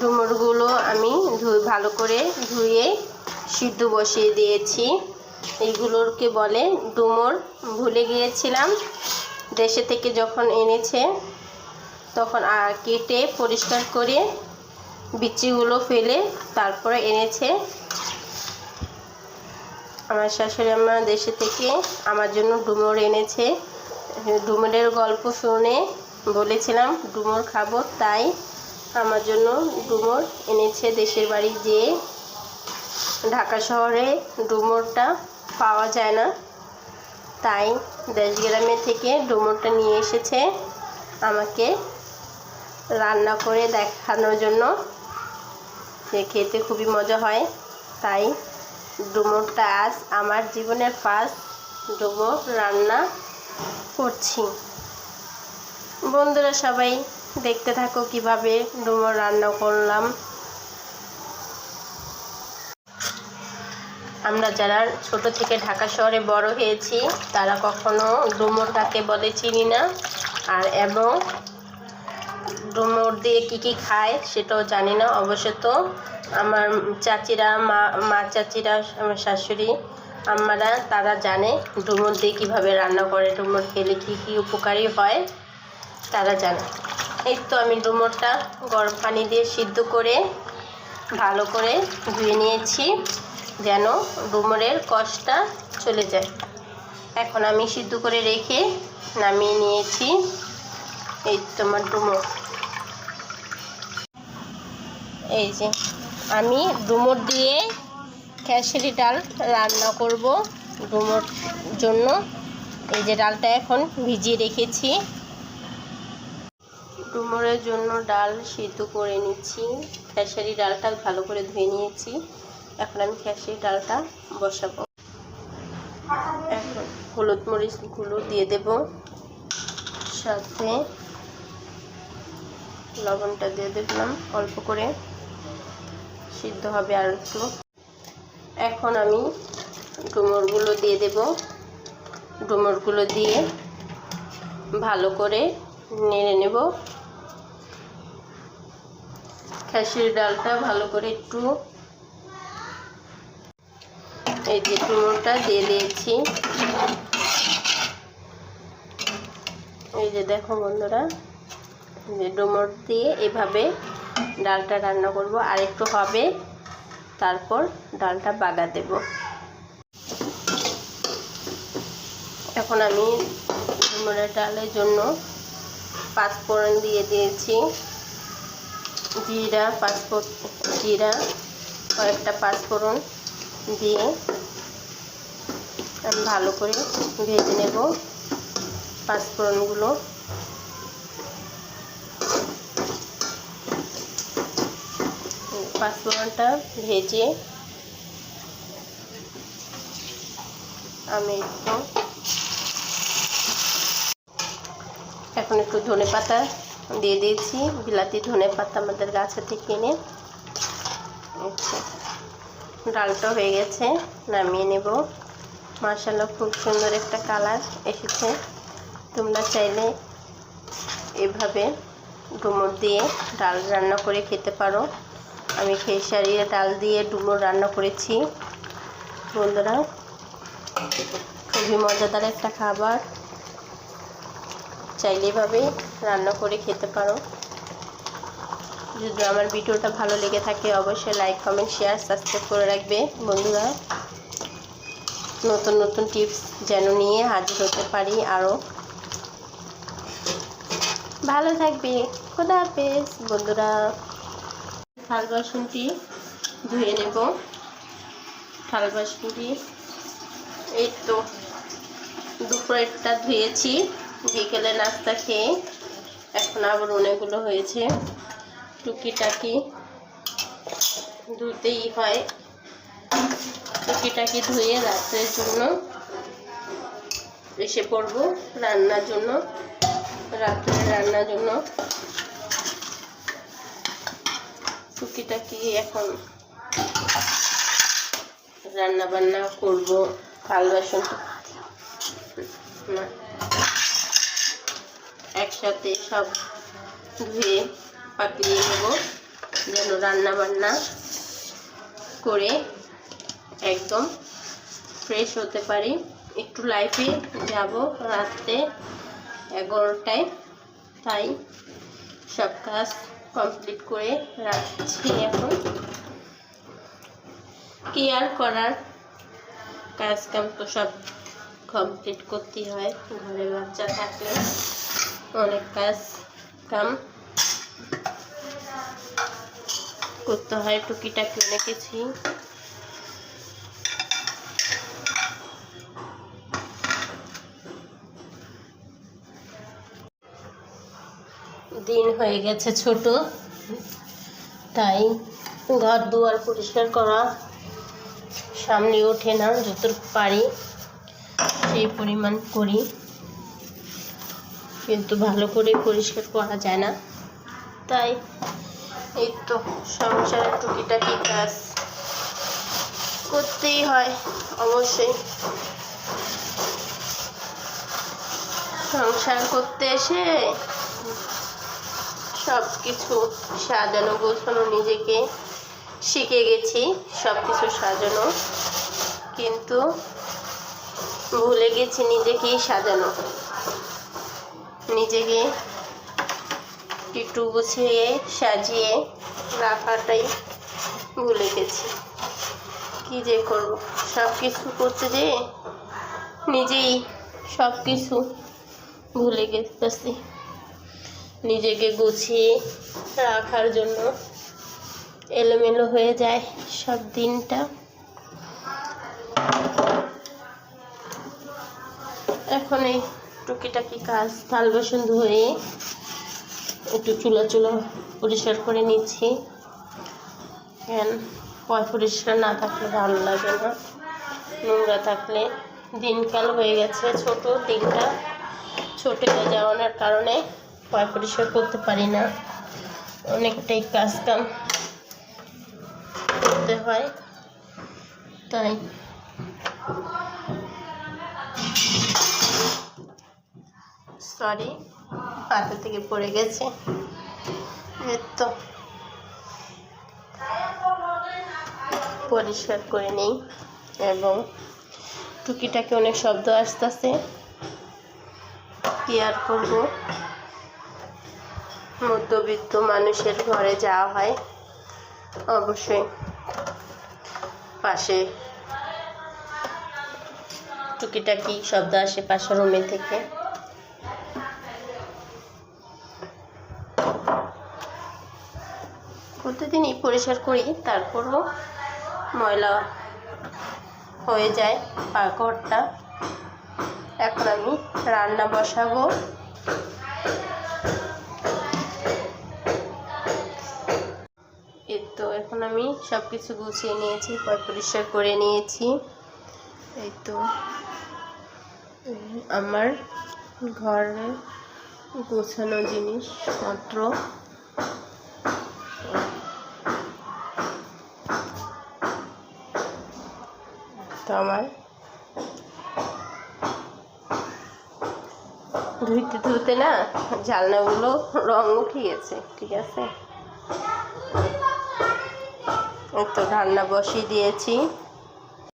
ডুমুরগুলো আমি ভালো করে ধুয়ে সিদ্ধ বসিয়ে দিয়েছি। এইগুলোকে বলে ডুমুর। ভুলে গিয়েছিলাম, দেশে থেকে যখন এনেছে তখন কেটে পরিষ্কার করে বিচিগুলো ফেলে তারপরে এনেছে আমার শাশুড়ি আম্মা। দেশে থেকে আমার জন্য ডুমুর এনেছে। ডুমুরের গল্প শুনে বলেছিলাম ডুমুর খাবো, তাই আমার জন্য ডুমুর এনেছে দেশের বাড়ি যেয়ে। ঢাকা শহরে ডুমুরটা পাওয়া যায় না, তাই দেশ গ্রামে থেকে ডুমুরটা নিয়ে এসেছে আমাকে রান্না করে দেখানোর জন্য, যে খেতে খুবই মজা হয়। তাই ডুমুরটা আজ আমার জীবনের ফার্স্ট ডুমুর রান্না করছি। বন্ধুরা সবাই দেখতে থাকো কিভাবে ডুমুর রান্না করলাম। আমরা যারা ছোট থেকে ঢাকা শহরে বড় হয়েছি তারা কখনো ডুমুর কাকে বলে চিনি না, এবং ডুমুর দিয়ে কী খায় সেটাও জানি না। অবশ্য তো আমার চাচিরা, মা চাচিরা, আমার শাশুড়ি আম্মারা তারা জানে ডুমুর দিয়ে কীভাবে রান্না করে, ডুমুর খেলে কী উপকারী হয় তারা জানে। এই তো আমি ডুমুরটা গরম পানি দিয়ে সিদ্ধ করে ভালো করে ধুয়ে নিয়েছি যেন ডুমুরের কষটা চলে যায়। এখন আমি সিদ্ধ করে রেখে নামিয়ে নিয়েছি। এই তো আমার ডুমুর। এই যে আমি ডুমুর দিয়ে খেসারি ডাল রান্না করব ডুমুর জন্য। এই যে ডালটা এখন ভিজিয়ে রেখেছি। ডুমুরের জন্য ডাল সিদ্ধ করে নিচ্ছি। খেসারি ডালটা ভালো করে ধুয়ে নিয়েছি। এখন আমি খেসারি ডালটা বসাবো। এখন হলুদ মরিচগুলো দিয়ে দেব, সাথে লবণটা দিয়ে দিলাম অল্প করে, সিদ্ধ হবে আর একটু। এখন আমি ডুমুরগুলো দিয়ে দেব। ডুমুরগুলো দিয়ে ভালো করে নেড়ে নেব। খেসারি ডালটা ভালো করে একটু, এই যে ডুমুরটা দিয়ে দিয়েছি। এই যে দেখো বন্ধুরা, যে ডুমুর দিয়ে এভাবে ডালটা রান্না করব। আর একটু হবে, তারপর ডালটা বাগা দেব। এখন আমি ডুমুরের ডালের জন্য পাঁচফোড়ন দিয়ে দিয়েছি। জিরা কয়েকটা পাঁচফোড়ন দিয়ে আমি ভালো করে ভেজে নেব পাঁচফোড়নগুলো। পাঁচফোড়নটা ভেজে আমি এখন একটু ধনেপাতা দিয়ে দিয়েছি। বিলাতি ধনেপাতা আমাদের গাছে থেকে এনে। আচ্ছা, ডালটা হয়ে গেছে, নামিয়ে নেব। মাশাআল্লাহ খুব সুন্দর একটা কালার এসেছে। তোমরা চাইলে এভাবে ডুমুর দিয়ে ডাল রান্না করে খেতে পারো। আমি খেসারি ডাল দিয়ে ডুমুর রান্না করেছি বন্ধুরা, খুবই মজাদার একটা খাবার। চাইলে এভাবে রান্না করে খেতে পারো। যদি আমার ভিডিওটা ভালো লেগে থাকে অবশ্যই লাইক, কমেন্ট, শেয়ার, সাবস্ক্রাইব করে রাখবে বন্ধুরা। নতুন নতুন টিপস যেন নিয়ে হাজির হতে পারি আরও। ভালো থাকবে। খোদা হাফেজ বন্ধুরা। থাল বাসনটি ধুয়ে নেব। থাল বাসনটি এই তো দুপুরেরটা ধুয়েছি বিকেলে নাস্তা খেয়ে। এখন আবার অনেকগুলো হয়েছে। টুকিটাকি ধুতেই হয়। টুকিটাকি ধুয়ে রাত্রের জন্য এসে পড়ব রান্নার জন্য, রাত্রের রান্নার জন্য। টুকিটাকি এখন রান্না বান্না করব। থাল বাসন একসাথে সব ধুয়ে পাকিয়ে নেব যেন রান্না বান্না করে একদম ফ্রেশ হতে পারি। একটু লাইফে যাব রাত্রে 11টায়, তাই সব কাজ কমপ্লিট করে রাখছি। এখন কি আর করার, কাজ কাম তো সব কমপ্লিট করতেই হয়। ঘরে বাচ্চা থাকলে অনেক কাজ কাম করতে হয়, টুকিটাকি অনেক কিছুই। দিন হয়ে গেছে ছোট, তাই ঘর দুয়ার পরিষ্কার করা সামনে ওঠে না। যতটুকু পারি সেই পরিমাণ করি, কিন্তু ভালো করে পরিষ্কার করা যায় না। তাই এই তো সংসারের টুকিটাকি কাজ করতেই হয় অবশ্যই। সংসার করতে এসে সব কিছু সাজানো গোছানো নিজেকে শিখে গেছি, সব কিছু সাজানো, কিন্তু ভুলে গেছি নিজেকেই সাজানো। নিজেকে একটু গুছিয়ে সাজিয়ে রাখাটাই ভুলে গেছি। কি যে করব, সব কিছু করতে যেয়ে নিজেই সব কিছু ভুলে গেছি। নিজেকে গুছিয়ে রাখার জন্য এলোমেলো হয়ে যায় সব দিনটা। এখন এই টুকিটাকি কাজ, থাল বাসন ধুয়ে একটু চুলা পরিষ্কার করে নিচ্ছি। পরিষ্কার না থাকলে ভালো লাগে না, নোংরা থাকলে। দিনকাল হয়ে গেছে ছোট, দিনটা ছোট হয়ে যাওয়ার কারণে পরিষ্কার করতে পারি না। অনেকটাই কাজ কাম করতে হয়, তাই সরি, হাতে থেকে পড়ে গেছে। তো পরিষ্কার করে নেই, এবং টুকিটাকি অনেক শব্দ আসতেছে। কি আর করব, মধ্যবিত্ত মানুষের ঘরে যাওয়া হয়, অবশ্যই পাশে টুকিটাকি শব্দ আসে পাশের রুমে থেকে। প্রতিদিনই পরিষ্কার করি, তারপরও ময়লা হয়ে যায় পাকঘরটা। এখন আমি রান্না বসাবো। এই তো এখন আমি সব কিছু গুছিয়ে নিয়েছি, পরিষ্কার করে নিয়েছি। এই তো আমার ঘরে গোছানো জিনিসপত্র। তো আমার ধুইতে ধুতে না জানলাগুলো রং উঠে গেছে, ঠিক আছে। এই তো রান্না বসিয়ে দিয়েছি।